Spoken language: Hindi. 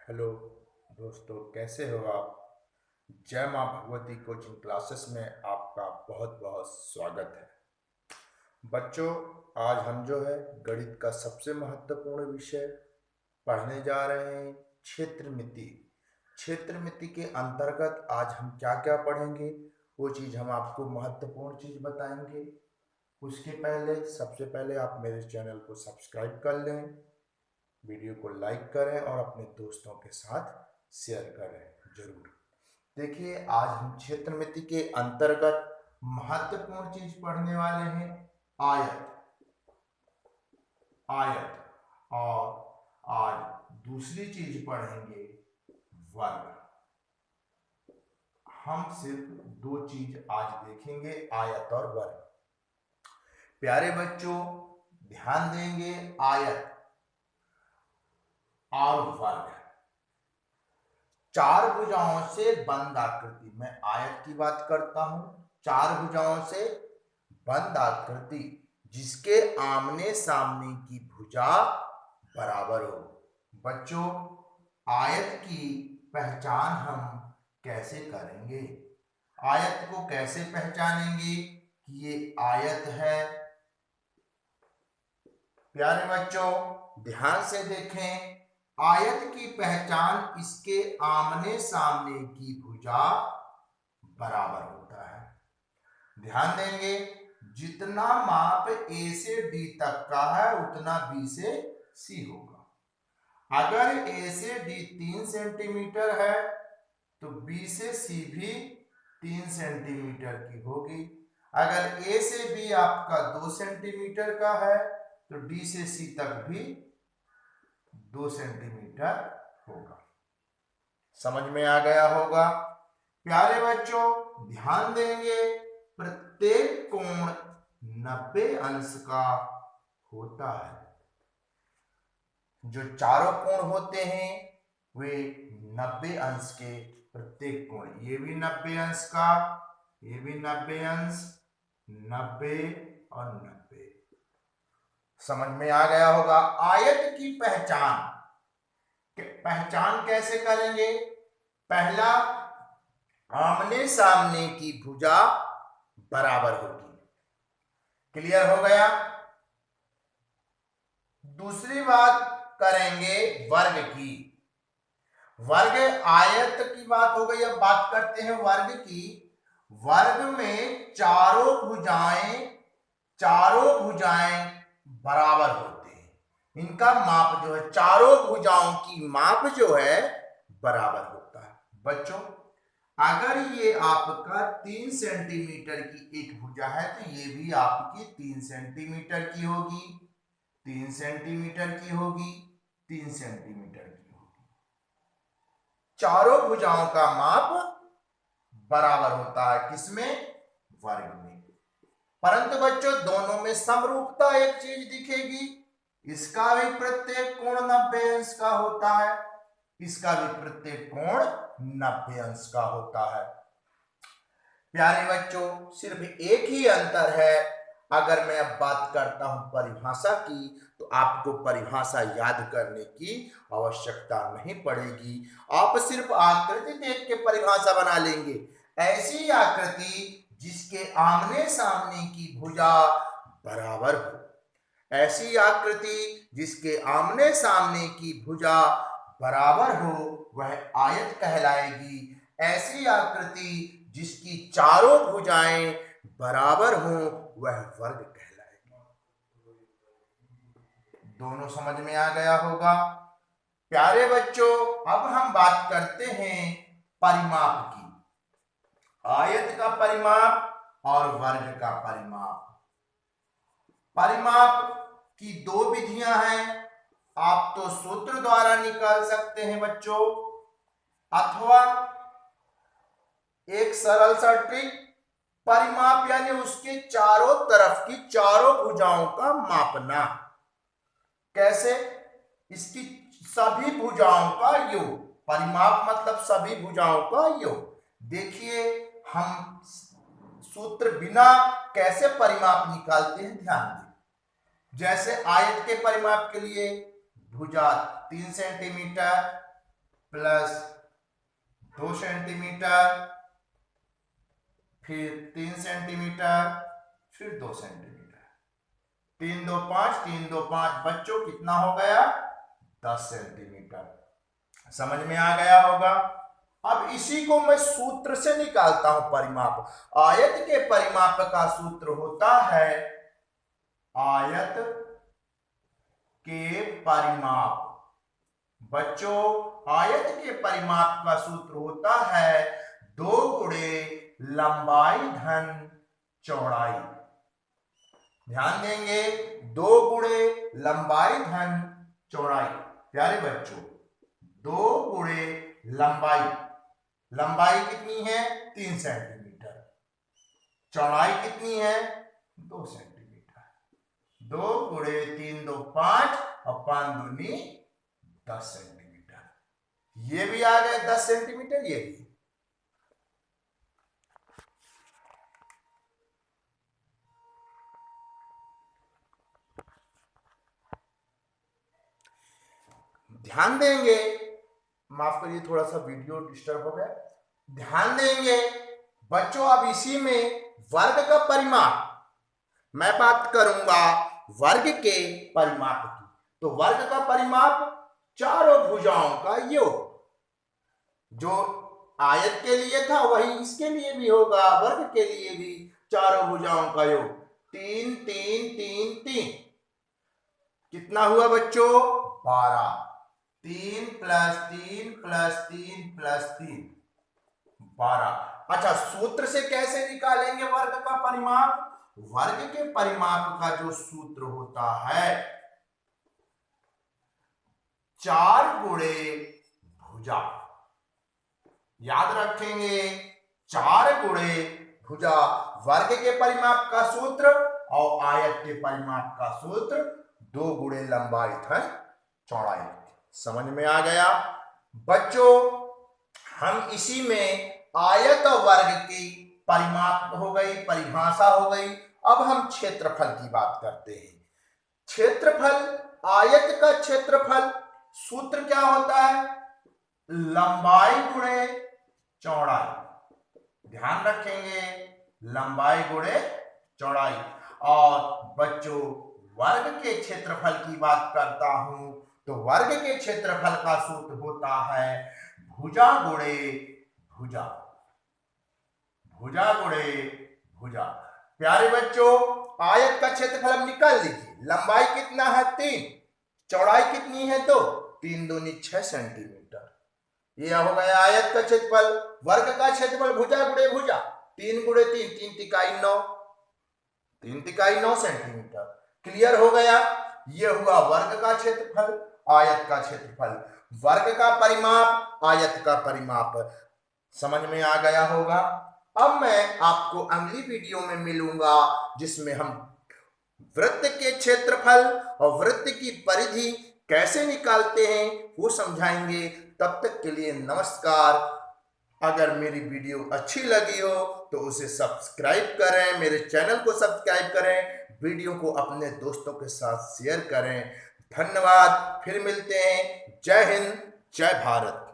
हेलो दोस्तों, कैसे हो आप। जय माँ भगवती कोचिंग क्लासेस में आपका बहुत बहुत स्वागत है। बच्चों, आज हम जो है गणित का सबसे महत्वपूर्ण विषय पढ़ने जा रहे हैं, क्षेत्र मिति। क्षेत्र मिति के अंतर्गत आज हम क्या क्या पढ़ेंगे, वो चीज़ हम आपको महत्वपूर्ण चीज़ बताएंगे। उसके पहले सबसे पहले आप मेरे चैनल को सब्सक्राइब कर लें, वीडियो को लाइक करें और अपने दोस्तों के साथ शेयर करें जरूर। देखिए, आज हम क्षेत्रमिति के अंतर्गत महत्वपूर्ण चीज पढ़ने वाले हैं, आयत। आयत और आज दूसरी चीज पढ़ेंगे, वर्ग। हम सिर्फ दो चीज आज देखेंगे, आयत और वर्ग। प्यारे बच्चों, ध्यान देंगे, आयत और वर्ग चार भुजाओं से बंद आकृति। मैं आयत की बात करता हूं, चार भुजाओं से बंद आकृति जिसके आमने सामने की भुजा बराबर हो। बच्चों, आयत की पहचान हम कैसे करेंगे? आयत को कैसे पहचानेंगे कि ये आयत है? प्यारे बच्चों, ध्यान से देखें, आयत की पहचान इसके आमने सामने की भुजा बराबर होता है। ध्यान देंगे, जितना माप A से D तक का है उतना B से C होगा। अगर A से D 3 सेंटीमीटर है तो B से C भी 3 सेंटीमीटर की होगी। अगर A से B आपका 2 सेंटीमीटर का है तो D से C तक भी 2 सेंटीमीटर होगा। समझ में आ गया होगा। प्यारे बच्चों, ध्यान देंगे, प्रत्येक कोण 90 अंश का होता है। जो चारों कोण होते हैं वे 90 अंश के, प्रत्येक कोण, ये भी 90 अंश का, ये भी 90 अंश, 90 और 90। समझ में आ गया होगा। आयत की पहचान कैसे करेंगे? पहला, आमने सामने की भुजा बराबर होगी। क्लियर हो गया। दूसरी बात करेंगे वर्ग की। वर्ग, आयत की बात हो गई, अब बात करते हैं वर्ग की। वर्ग में चारों भुजाएं बराबर होते हैं। इनका माप जो है, चारों भुजाओं की माप जो है बराबर होता है। बच्चों, अगर ये आपका 3 सेंटीमीटर की एक भुजा है तो ये भी आपकी 3 सेंटीमीटर की होगी, 3 सेंटीमीटर की होगी, 3 सेंटीमीटर की होगी। चारों भुजाओं का माप बराबर होता है, किसमें? वर्ग में। परंतु बच्चों, दोनों में समरूपता एक चीज दिखेगी, इसका भी प्रत्येक कोण 90 अंश का होता है, इसका भी प्रत्येक कोण 90 अंश का होता है। प्यारे बच्चों, सिर्फ एक ही अंतर है। अगर मैं अब बात करता हूं परिभाषा की, तो आपको परिभाषा याद करने की आवश्यकता नहीं पड़ेगी। आप सिर्फ आकृति देख के परिभाषा बना लेंगे। ऐसी आकृति जिसके आमने सामने की भुजा बराबर हो, ऐसी आकृति जिसके आमने सामने की भुजा बराबर हो वह आयत कहलाएगी। ऐसी आकृति जिसकी चारों भुजाएं बराबर हो वह वर्ग कहलाएगी। दोनों समझ में आ गया होगा। प्यारे बच्चों, अब हम बात करते हैं परिमाप की। आयत का परिमाप और वर्ग का परिमाप। परिमाप की दो विधियां हैं। आप तो सूत्र द्वारा निकाल सकते हैं बच्चों, अथवा एक सरल सा ट्रिक, परिमाप यानी उसके चारों तरफ की चारों भुजाओं का मापना। कैसे? इसकी सभी भुजाओं का योग। परिमाप मतलब सभी भुजाओं का योग। देखिए, हम सूत्र बिना कैसे परिमाप निकालते हैं, ध्यान दें। जैसे आयत के परिमाप के लिए भुजा 3 सेंटीमीटर, प्लस 2 सेंटीमीटर, फिर 3 सेंटीमीटर, फिर 2 सेंटीमीटर। 3 2 5, 3 2 5 बच्चों कितना हो गया? 10 सेंटीमीटर। समझ में आ गया होगा। अब इसी को मैं सूत्र से निकालता हूं परिमाप। आयत के परिमाप का सूत्र होता है आयत के परिमाप। बच्चों आयत के परिमाप का सूत्र होता है 2 गुणे लंबाई धन चौड़ाई। ध्यान देंगे, 2 गुणे लंबाई धन चौड़ाई। प्यारे बच्चों 2 गुणे लंबाई, लंबाई कितनी है? 3 सेंटीमीटर। चौड़ाई कितनी है? 2 सेंटीमीटर। 2 गुणे 3 2 5 और 5 दूनी 10 सेंटीमीटर। ये भी आ गए 10 सेंटीमीटर, ये भी। ध्यान देंगे, माफ करिए थोड़ा सा वीडियो डिस्टर्ब हो गया। ध्यान देंगे बच्चों, अब इसी में वर्ग का परिमाप, मैं बात करूंगा वर्ग के परिमाप की। तो वर्ग का परिमाप चारों भुजाओं का योग। जो आयत के लिए था वही इसके लिए भी होगा, वर्ग के लिए भी चारों भुजाओं का योग। 3 3 3 3 कितना हुआ बच्चों? 12। 3 प्लस 3 प्लस 3 प्लस 3 12। अच्छा, सूत्र से कैसे निकालेंगे वर्ग का परिमाप? वर्ग के परिमाप का जो सूत्र होता है 4 गुणे भुजा। याद रखेंगे 4 गुणे भुजा वर्ग के परिमाप का सूत्र, और आयत के परिमाप का सूत्र 2 गुणे लंबाई धन चौड़ाई। समझ में आ गया बच्चों। हम इसी में आयत और वर्ग की परिमाप हो गई, परिभाषा हो गई। अब हम क्षेत्रफल की बात करते हैं। क्षेत्रफल, आयत का क्षेत्रफल सूत्र क्या होता है? लंबाई गुणे चौड़ाई। ध्यान रखेंगे, लंबाई गुणे चौड़ाई। और बच्चों वर्ग के क्षेत्रफल की बात करता हूं तो वर्ग के क्षेत्रफल का सूत्र होता है भुजा गुणे भुजा। भुजा गुणे भुजा। प्यारे बच्चों आयत का क्षेत्रफल हम निकाल लीजिए। लंबाई कितना है? 3। चौड़ाई कितनी है? 2। 3 दूनी 6 सेंटीमीटर। यह हो गया आयत का क्षेत्रफल। वर्ग का क्षेत्रफल भुजा गुणे भुजा। 3 गुणे 3, 3 तिकाई 9, 3 तिकाई 9 सेंटीमीटर। क्लियर हो गया। यह हुआ वर्ग का क्षेत्रफल, आयत का क्षेत्रफल। वर्ग का परिमाप, आयत का परिमाप समझ में आ गया होगा। अब मैं आपको अगली वीडियो में मिलूंगा जिसमें हम वृत्त के क्षेत्रफल और वृत्त की परिधि कैसे निकालते हैं वो समझाएंगे। तब तक के लिए नमस्कार। अगर मेरी वीडियो अच्छी लगी हो तो उसे सब्सक्राइब करें, मेरे चैनल को सब्सक्राइब करें, वीडियो को अपने दोस्तों के साथ शेयर करें। धन्यवाद। फिर मिलते हैं। जय हिंद, जय भारत।